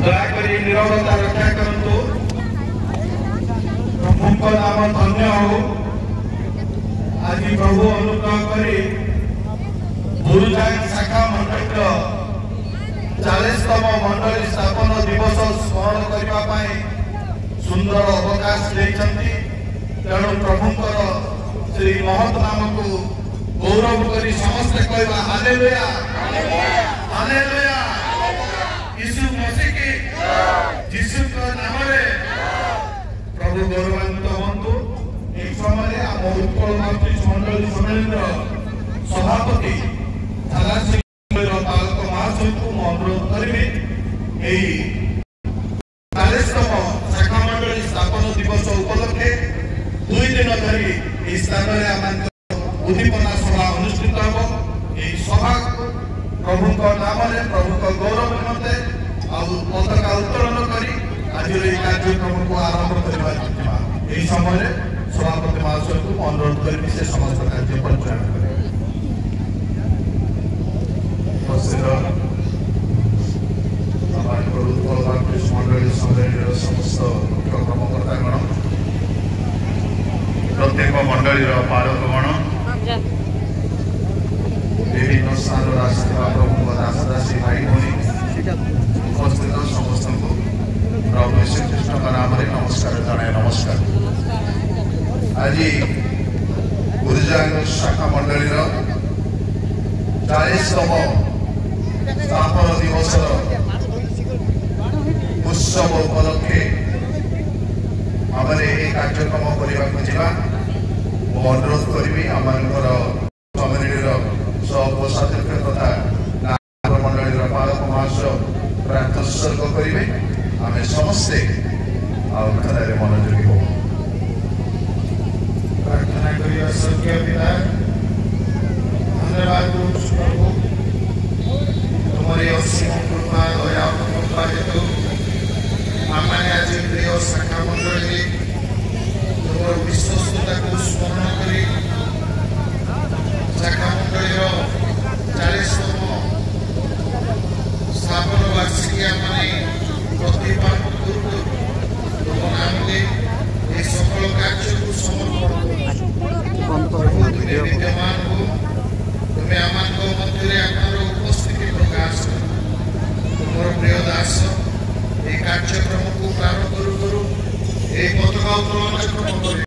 दयाकोरी निरवता रक्षा करंतु प्रभु नाम धन्य हो। आज प्रभु अनुग्रह करी गुरुजांग शाखा मंडल 40तम मंडली स्थापन दिवस स्मरण करने सुंदर अवकाश देते। तेणु प्रभुंकर श्री महत नाम को गौरव करी समस्ते कहवा हालेलुया हालेलुया। यीशु मसीह की यीशु का नाम रे प्रभु गौरवान्वित हंतु। एक समय आम उत्कल बाप्तिस्ट मंडली सम्मेलन सभापति बालक महाशय को अनुरोध करी 40तम शाखा मंडली स्थापन दिवस उपलक्षे 2 दिन धरी इस स्थान में उद्दीपना सभा अनुष्ठित हो। सभा प्रभु नाम प्रभु गौरव निमंते पताका उत्तोलन करी आज कार्यक्रम को आरंभ करवा समय सभापति महाशय को अनुरोध करी से समस्त कार्य परिचालन करें। उत्कल बाप्तिस्ट मंडली सम्मेलन समस्त मुख्य कर्मकर्तागण प्रत्येक मंडली पालकगण विभिन्न स्थान आसवा प्रभु दासदासी भाई भनी उपस्थित समस्त को प्रभु श्रीकृष्ण नाम नमस्कार जनाए। नमस्कार। आज गुरुजांग शाखा मंडली 40तम स्थापन दिवस उत्सव उपलक्षे आम कार्यक्रम करने अनुरोध करी आम कम्युनिटी सह तथा मंडली पालक महाशय प्रातोत्सर्ग करेंगे। आम समस्ते आधार मनोयोगी हो प्रार्थना करिया। स्वर्गीय पिता धन्यवाद प्रभु तुम्हारी असीम कृपा दया अनुकंपा हेतु आम आज प्रिय शाखा मंडली तुम विश्वस्तता को स्मरण करी शाखा मंडली 40तम स्थापन वार्षिकी प्रतिपादन करू तुम नाम ये सकल कार्य को समर्पण प्रभु तुम्हें विद्यमान हो। तुम्हें आम मध्य आम उपस्थिति प्रकाश तुम प्रिय दास ये कार्यक्रम को प्रारंभ करू करू ये पताका उत्तोलन क्रम करे